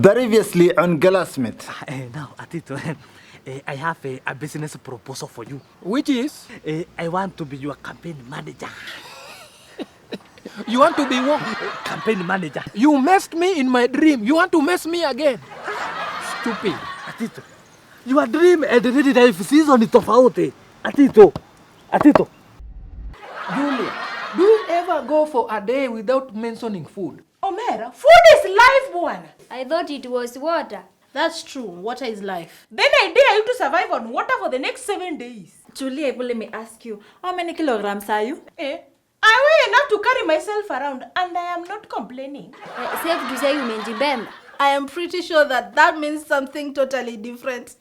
Previously on Glassmith. Now, Atito, I have a business proposal for you. Which is? I want to be your campaign manager. You want to be what? Campaign manager. You messed me in my dream. You want to mess me again? Stupid. Atito, your dream and the ready life season is tofauti. Atito. Julia, do you ever go for a day without mentioning food? Omera, food is life, bwana. I thought it was water. That's true. Water is life. Then I dare you to survive on water for the next 7 days. Julia, let me ask you, how many kilograms are you? I weigh enough to carry myself around, and I am not complaining. Safe to say you menjibemba. I am pretty sure that means something totally different.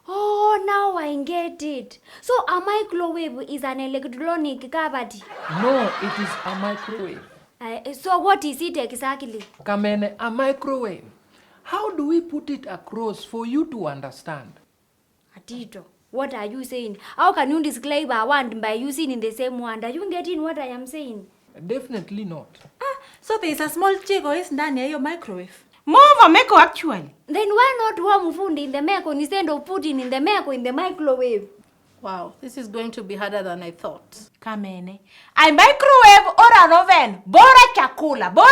Oh, now I get it. So a microwave is an electronic cavity. No, it is a microwave. So what is it exactly? Kamene, a microwave. How do we put it across for you to understand? Atito, what are you saying? How can you describe a word by using in the same word? Are you getting what I am saying? Definitely not. So there is a small chick ndani ya your microwave. More of a meko actually. Then why not warm food in the meko instead of putting in the meko in the microwave? Wow, this is going to be harder than I thought. Kamene, a microwave or an oven, bora chakula, bora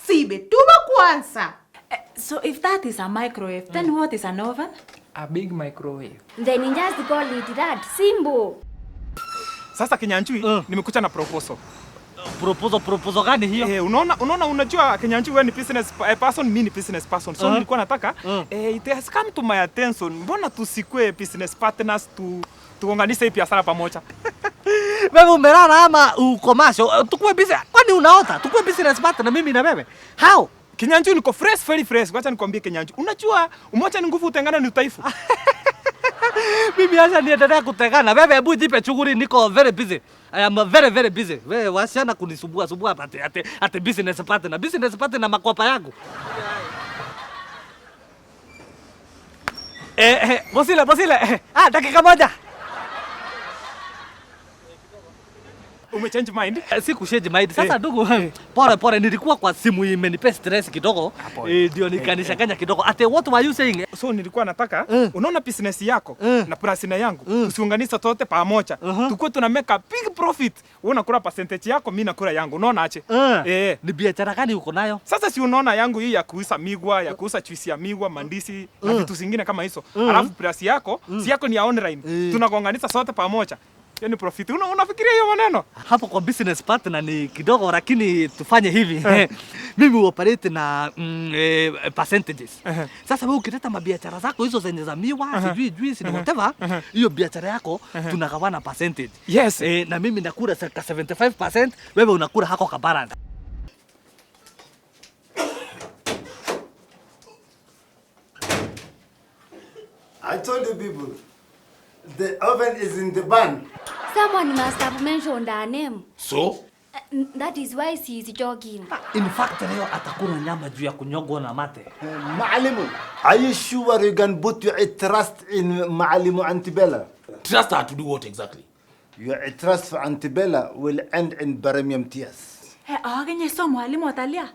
sibe, tuba kwanza. So if that is a microwave, then what is an oven? A big microwave. Then just call it that. Simple. Sasa Kinyanchui, nimekuja na proposal. Proposal gani hiyo? Unaona unajua Kinyanchui wewe ni business person, mimi ni business person. So nilikuwa nataka it has come to my attention. Mbona tusikue business partners tuunganishe biashara pamoja? Wewe umelala ama uko macho? Tukue business. Kwani unaota? Tukue business partner mimi na wewe. How? Kinyanchui niko fresh, very fresh. Wacha nikwambie Kinyanchui. Unajua umoja ni nguvu, utengana ni udhaifu. Mimi acha niendelea kutengana. Wewe hebu jipe shughuli, niko very busy. I am very busy. Wewe wasiana kunisumbua ate business partner. Business partner na makopa yangu. Bosile. Dakika moja. Umechange mind? Siku-change mind. Sasa ndugu, pole nilikuwa kwa simu imenipa stress kidogo. Ndio nikanishangaza kidogo. Ate what were you saying? So nilikuwa nataka unaona business yako na prasina yangu tusiunganisha tote pamoja. Tukue tuna make a big profit. Wewe unakula percentage yako, mimi nakula yangu. Unaona ache? Ni biashara gani uko nayo? Sasa si unaona yangu hii ya kuuza migwa, ya kuuza juice ya migwa, mandisi na vitu vingine kama hizo. Alafu price yako, si yako ni ya online. Tunakuunganisha sote pamoja. Yani profit. Unafikiria hiyo maneno? Hapo kwa business partner ni kidogo, lakini tufanye hivi. Mimi operate na percentages. Sasa wewe ukileta mabiashara zako hizo zenye za miwa, sijui juice na whatever, hiyo biashara yako tunagawana percentage. Yes. Na mimi nakula 75%, wewe unakula hako kabaranda. I told you people, the oven is in the barn. Someone must have mentioned her name. So? That is why she is jogging. In fact, leo atakula nyama juu ya kunyongwa na mate. Maalimu, are you sure you can put your trust in Maalimu Antibella? Trust her to do what exactly? Your trust for Antibella will end in premium tears. Agenye so mwalimu atalia.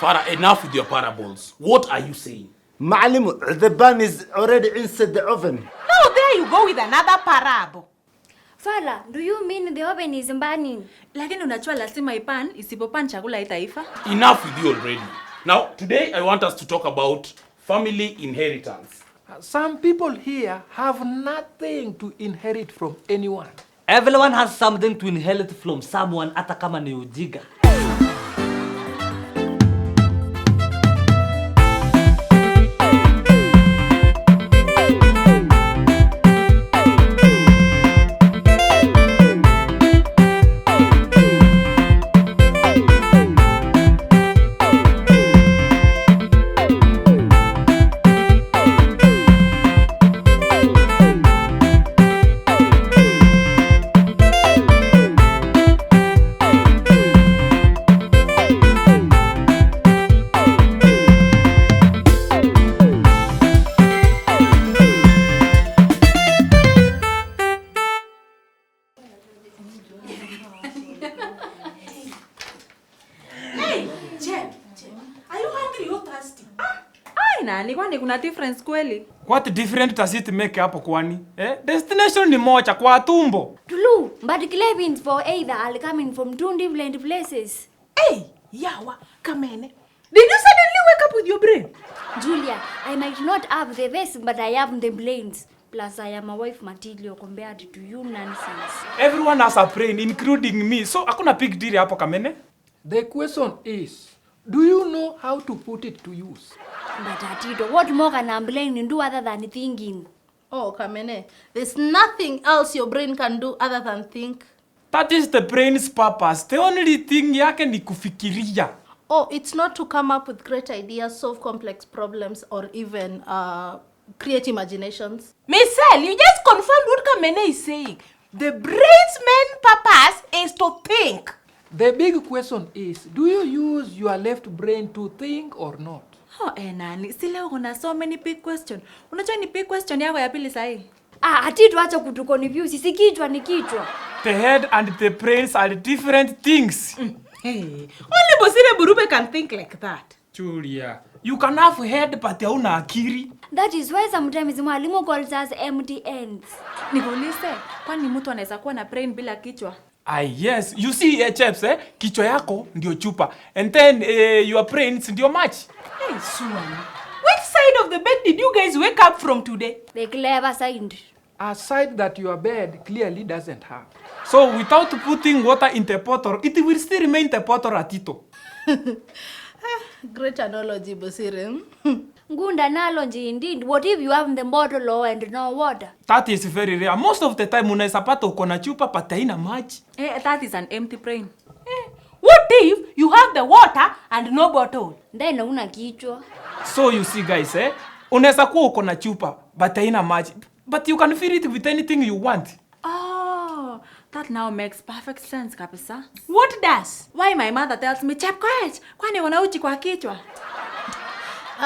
Farah, enough with your parables. What are you saying? Maalimu, the bun is already inside the oven. Now there you go with another parable. Farah, do you mean the oven is burning? Lakini unachua lazima ipan, isipopan chakula itaifa. Enough with you already. Now, today I want us to talk about family inheritance. Some people here have nothing to inherit from anyone. Everyone has something to inherit from someone, hata kama ni ujiga. nani, kwani kuna difference kweli? What different does it make hapo kwani? Destination ni moja kwa tumbo. Tulu, but cravings for either are coming from two different places. Hey, Yawa, Kamene. Did you suddenly wake up with your brain? Julia, I might not have the face, but I have the brains. Plus, I am a wife material compared to you nonsense. Everyone has a brain, including me. So, hakuna big deal hapo Kamene. The question is, do you know how to put it to use? But Atito, what more can a brain do other than thinking? Oh, Kamene, there's nothing else your brain can do other than think. That is the brain's purpose. The only thing yake ni kufikiria. Oh, it's not to come up with great ideas, solve complex problems, or even create imaginations. Michelle, you just confirmed what Kamene is saying. The brain's main purpose is to think. The big question is, do you use your left brain to think or not? Oh, nani, sile kuna so many big question. Unajua ni big question yako ya pili sahi? Atito acha kutukonfuse, si kichwa ni kichwa. The head and the brains are different things. Hey, only Bosire Burube can think like that. Julia, you can have head but hauna akili. That is why sometimes mwalimu calls us empty ends. Nikuulize, kwani mtu anaweza kuwa na brain bila kichwa? Yes, you see chaps, kichwa yako ndio chupa and then your brains ndio match. Hey, Suan, which side of the bed did you guys wake up from today? The clever side. A side that your bed clearly doesn't have. So without putting water in the bottle, it will still remain the bottle Atito. Great analogy, Bosire. Good analogy indeed. What if you have the bottle and no water? That is very rare. Most of the time unaweza pata uko na chupa but haina maji. That is an empty brain. What if you have the water and no bottle? Then una kichwa. So you see guys, unaweza kuwa uko na chupa but haina maji. But you can fill it with anything you want. Oh, that now makes perfect sense kabisa. What does? Why my mother tells me, "Chap quiet, kwani una uchi kwa kichwa?"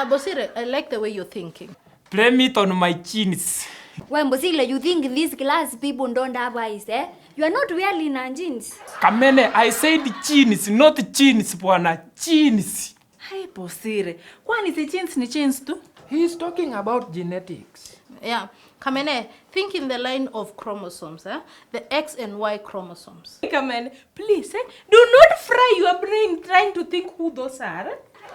Bosire, I like the way you're thinking. Blame it on my genes. When Bosile, you think these class people don't have eyes, eh? You are not really in jeans. Kamene, I said genes, not genes, bwana. Genes. Hey, Bosire, kwani si jeans ni jeans tu? He's talking about genetics. Yeah. Kamene, think in the line of chromosomes, the X and Y chromosomes. Kamene, please, do not fry your brain trying to think who those are.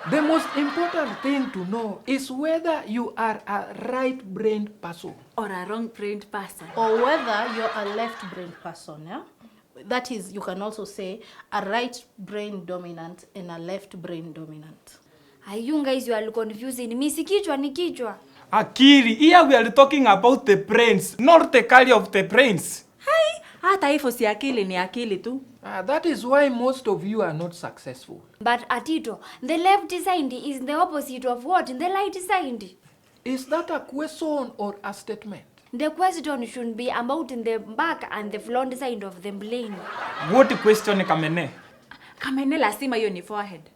The most important thing to know is whether you are a right-brained person. Or a wrong-brained person. Or whether you're a left-brained person, yeah? That is, you can also say a right-brain dominant and a left-brain dominant. You guys, you are confusing me. Si kichwa ni kichwa. Akili, here we are talking about the brains, not the color of the brains. Hai, hata hivyo si akili ni akili tu. That is why most of you are not successful. But Atito, the left side is the opposite of what? The right side. Is that a question or a statement? The question should be about the back and the front side of the brain. What question, Kamene? Kamene lazima hiyo ni forehead.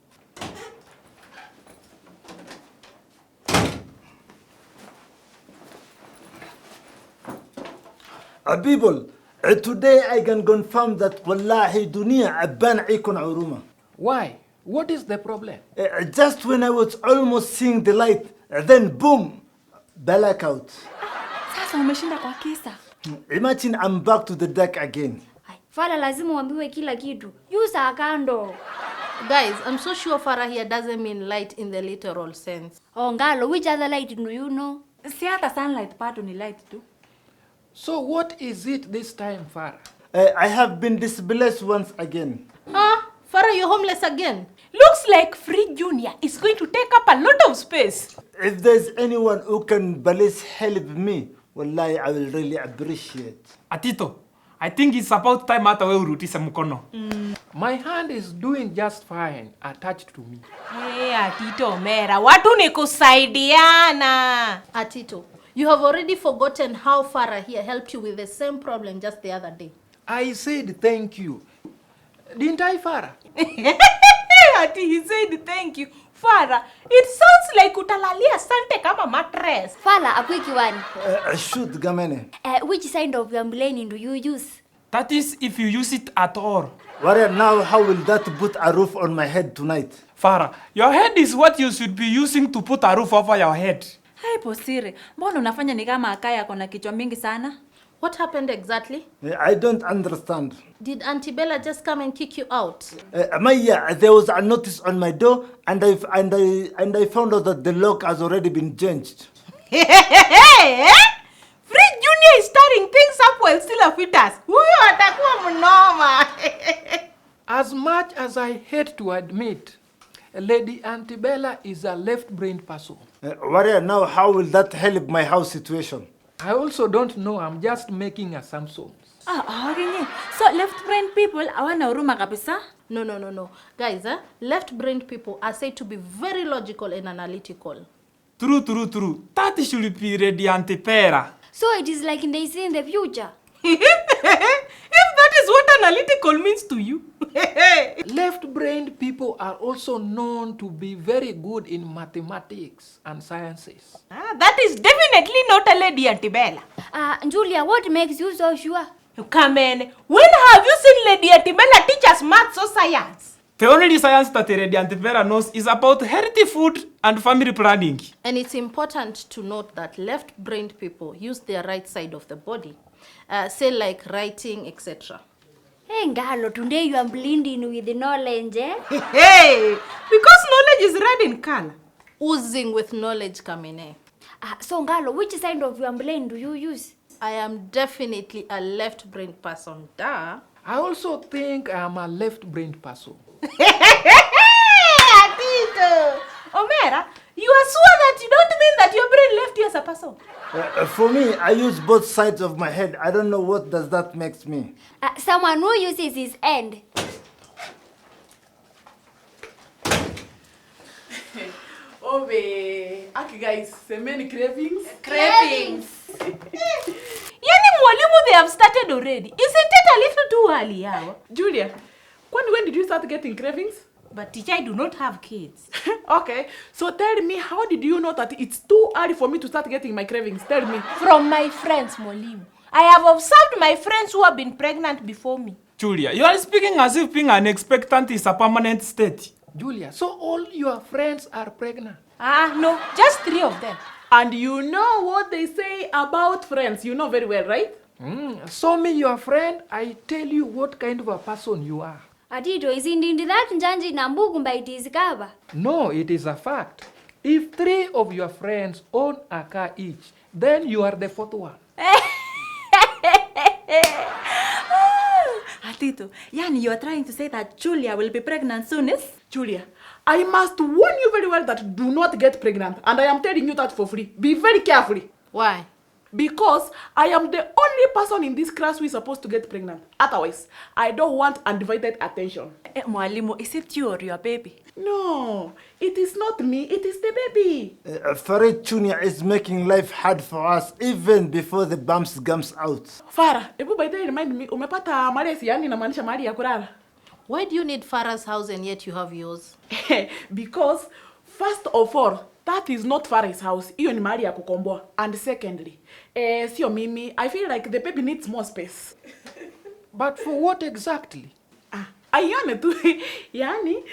People, today I can confirm that wallahi dunia abban ikun uruma. Why? What is the problem? Just when I was almost seeing the light, then boom, blackout. Sasa umeshinda kwa kisa. Imagine I'm back to the dark again. Fala lazima uambiwe kila kitu. Yusa kando. Guys, I'm so sure Farah here doesn't mean light in the literal sense. Oh, Ngalo, which other light do you know? Si hata sunlight pato ni light tu. So what is it this time, Farah? I have been displaced once again. Farah, you're homeless again. Looks like Free Junior is going to take up a lot of space. If there's anyone who can please help me, wallahi, I will really appreciate. Atito, I think it's about time hata wewe urudishe mkono. My hand is doing just fine attached to me. Hey, Atito Mera, watu ni kusaidiana. Atito, you have already forgotten how Farah here helped you with the same problem just the other day. I said thank you. Didn't I, Farah? Ati he said thank you. Farah, it sounds like utalalia sante kama mattress. Fala, a quick one. Shoot, Gamene. Which side of your brain do you use? That is if you use it at all. Warrior, now how will that put a roof on my head tonight? Farah, your head is what you should be using to put a roof over your head. Hai Posire, mbona unafanya ni kama Akaya kona kichwa mingi sana? What happened exactly? I don't understand. Did Auntie Bella just come and kick you out? Maya, there was a notice on my door, and I found out that the lock has already been changed. Fred Junior is stirring things up while still a fetus. Huyo atakuwa mnoma. As much as I hate to admit, Lady Antebella is a left-brained person. Warrior, now how will that help my house situation? I also don't know. I'm just making assumptions. Okay. So left-brain people hawana huruma kabisa? No. Guys, left-brained people are said to be very logical and analytical. True. That should be Radiante Pera. So it is like they see in the future. If that is what analytical means to you. Left-brained people are also known to be very good in mathematics and sciences. That is definitely not a Lady Antebella. Julia, what makes you so sure? Come in. When have you seen Lady Antebella teach us maths or science? The only science that Radiante Pera knows is about healthy food and family planning. And it's important to note that left-brained people use their right side of the body. Say like writing, etc. Hey, Ngalo, today you are blending with the knowledge, eh? Hey! Because knowledge is red in color. Oozing with knowledge, Kamine. So, Ngalo, which side of your brain do you use? I am definitely a left-brained person. Duh. I also think I am a left-brained person. Atito! Omera, you are sure that you don't mean that your brain left you as a person? For me, I use both sides of my head. I don't know what does that makes me. Someone who uses his end. Okay guys, semeni cravings. Cravings. Yani mwalimu, they have started already. Isn't it a little too early, yawa? Julia, when did you start getting cravings? But teacher, I do not have kids. Okay, so tell me, how did you know that it's too early for me to start getting my cravings? Tell me. From my friends, mwalimu. I have observed my friends who have been pregnant before me. Julia, you are speaking as if being an expectant is a permanent state. Julia, so all your friends are pregnant? No, just 3 of them. And you know what they say about friends. You know very well, right? Show me your friend, I tell you what kind of a person you are. Atito, is indeed that njanji nambukumba it is cover? No, it is a fact. If 3 of your friends own a car each, then you are the 4th one. Atito, yani you are trying to say that Julia will be pregnant soon, is? Julia, I must warn you very well that do not get pregnant. And I am telling you that for free. Be very careful. Why? Because I am the only person in this class who is supposed to get pregnant. Otherwise, I don't want undivided attention. Mwalimu, is it you or your baby? No, it is not me, it is the baby. Farid Junior is making life hard for us even before the bumps comes out. Farah, ebu by the way remind me, umepata malezi yani inamaanisha mahali ya kulala? Why do you need Farah's house and yet you have yours? Because, first of all, that is not Farah's house. Iyo ni mahali ya kukomboa. And secondly, sio mimi, I feel like the baby needs more space. But for what exactly? Aione tu, yani,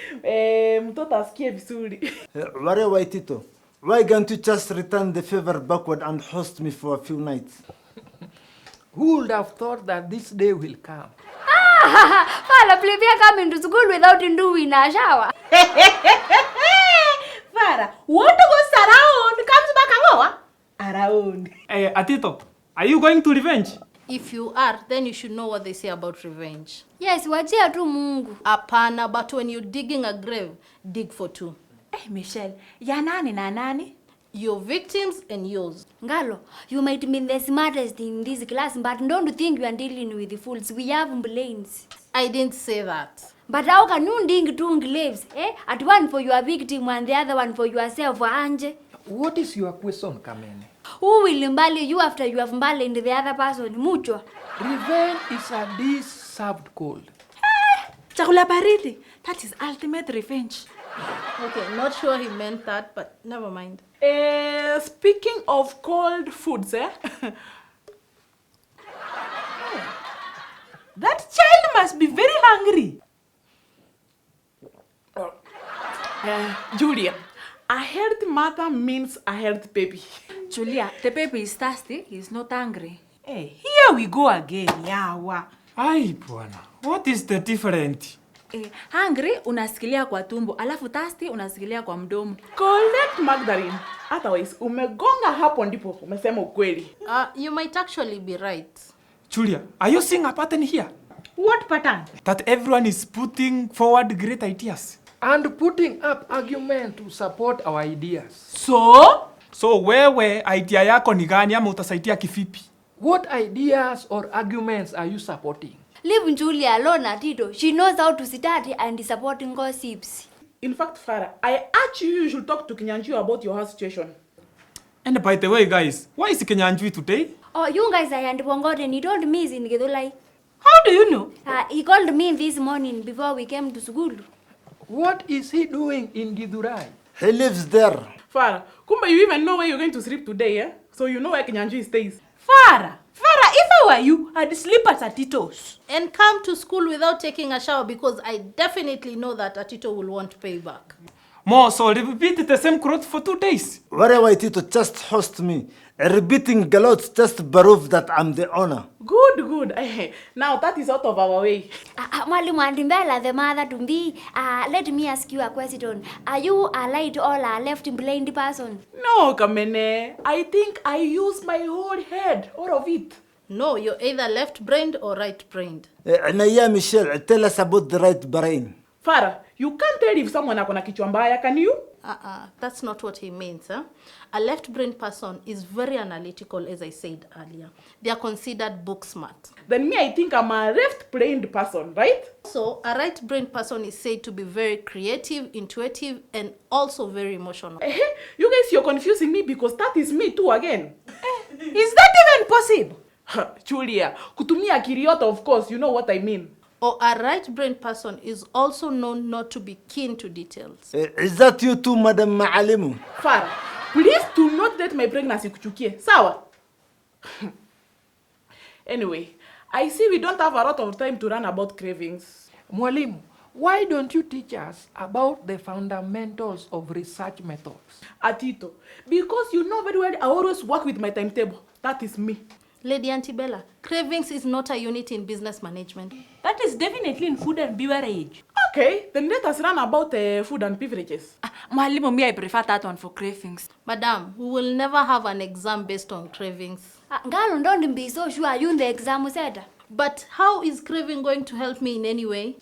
mtoto asikie vizuri. Ware Waitito, why can't you just return the favor backward and host me for a few nights? Who would have thought that this day will come? Fala, please come into school without doing a shower. Farah, what goes around comes back around. Atito, are you going to revenge? If you are, then you should know what they say about revenge. Yes, wachia tu Mungu. Apana, but when you're digging a grave, dig for 2. Michelle, ya nani na nani? Your victims and yours. Ngalo, you might be the smartest in this class, but don't think you are dealing with the fools. We have brains. I didn't say that. But how can you ding 2 graves? At one for your victim and the other one for yourself, Anje? What is your question, Kamene? Who will mbali you after you have mbali the other person? Mucho. Revenge is a dish served cold. Chakula baridi. That is ultimate revenge. Okay, not sure he meant that, but never mind. Speaking of cold foods, That child must be very hungry. Julia, a healthy mother means a healthy baby. Julia, the baby is thirsty. He's not hungry. Hey, here we go again, yawa. Ai bwana, what is the difference? Hungry unasikilia kwa tumbo, alafu thirsty unasikilia kwa mdomo. Correct, Magdalene. Otherwise, umegonga hapo ndipo umesema ukweli. You might actually be right. Julia, are you seeing a pattern here? What pattern? That everyone is putting forward great ideas. And putting up argument to support our ideas. So wewe idea yako ni gani ama utasaidia kivipi? What ideas or arguments are you supporting? Leave Julia alone, Atito. She knows how to study and supporting gossips. In fact, Farah, I urge you should talk to Kinyanjui about your house situation. And by the way, guys, why is Kinyanjui today? Oh, you guys are forgotten. He told me in Gedulai. How do you know? He called me this morning before we came to school. What is he doing in Githurai? He lives there. Farah, kumbe you even know where you're going to sleep today, eh? So you know where Kinyanjui stays. Farah, if I were you, I'd sleep at Atito's. And come to school without taking a shower because I definitely know that Atito will want payback. More so, repeat the same quote for 2 days. Wherever Tito just host me, repeating galots just prove that I'm the owner. Good. Now that is out of our way. Mwalimu Andimbela, the mother to be, let me ask you a question. Are you a right or a left-brained person? No, Kamene. I think I use my whole head, all of it. No, you're either left-brained or right-brained. Naya Michelle, tell us about the right brain. Farah, you can't tell if someone akona kichwa mbaya, can you? That's not what he means. Huh? A left-brained person is very analytical, as I said earlier. They are considered book smart. Then me, I think I'm a left-brained person, right? So, a right-brained person is said to be very creative, intuitive, and also very emotional. You guys, you're confusing me because that is me too again. Is that even possible? Julia, kutumia akili yote, of course, you know what I mean. Or a right-brained person is also known not to be keen to details. Is that you too, Madam Maalimu? Farah, please do not let my pregnancy kuchukie. Sawa? Anyway, I see we don't have a lot of time to run about cravings. Mwalimu, why don't you teach us about the fundamentals of research methods? Atito, because you know very well I always work with my timetable. That is me. Lady Antibella, cravings is not a unit in business management. That is definitely in food and beverage. Okay, then let us run about food and beverages. Mwalimu, me, I prefer that one for cravings. Madam, we will never have an exam based on cravings. Girl, don't be so sure you in the exam said. But how is craving going to help me in any way?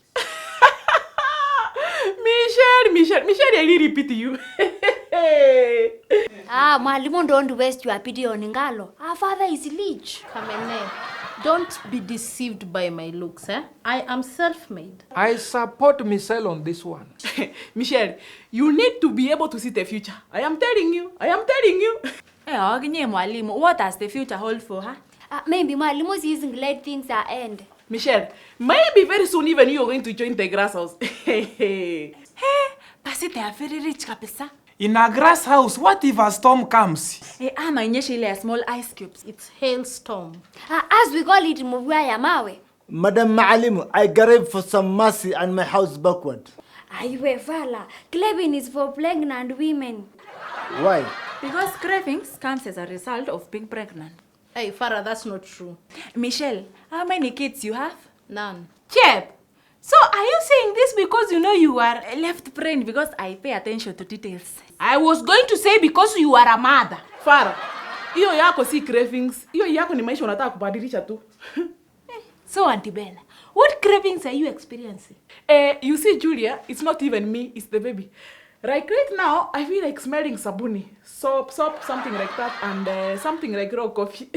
Michelle, I really repeat you. Mwalimu, don't waste your pity on Ngalo. Our father is rich. Kamene, don't be deceived by my looks, eh? I am self-made. I support Michelle on this one. Michelle, you need to be able to see the future. I am telling you. Mwalimu, what does the future hold for her? Maybe Mwalimu is glad things are end. Michelle, maybe very soon even you are going to join the grass house. Basi they are very rich kabisa. In a grass house, what if a storm comes? Ama inyeshe ile small ice cubes. It's hailstorm. As we call it, mvua ya mawe. Madam Maalimu, I crave for some mercy and my house backward. Aiwe fala, craving is for pregnant women. Why? Because cravings comes as a result of being pregnant. Hey, Farah, that's not true. Michelle, how many kids you have? None. Chep, so are you saying this because you know you are Left-brained because I pay attention to details. I was going to say because you are a mother. Farah, hiyo yako si cravings. Hiyo yako ni maisha unataka kubadilisha tu. So, Auntie Bella, what cravings are you experiencing? You see, Julia, it's not even me, it's the baby. Right now, I feel like smelling sabuni. Soap, something like that, and something like raw coffee.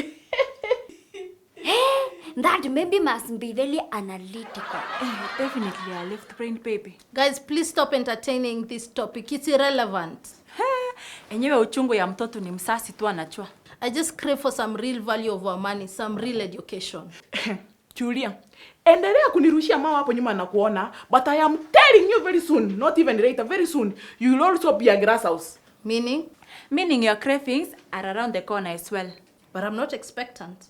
That baby must be very analytical. Definitely a left-brained baby. Guys, please stop entertaining this topic. It's irrelevant. Enyewe uchungu ya mtoto ni msasi tu anachua. I just crave for some real value of our money, some real education. Julia, endelea kunirushia mawa hapo nyuma na kuona, but I am telling you very soon, not even later, very soon, you will also be a grass house. Meaning? Meaning your cravings are around the corner as well. But I'm not expectant.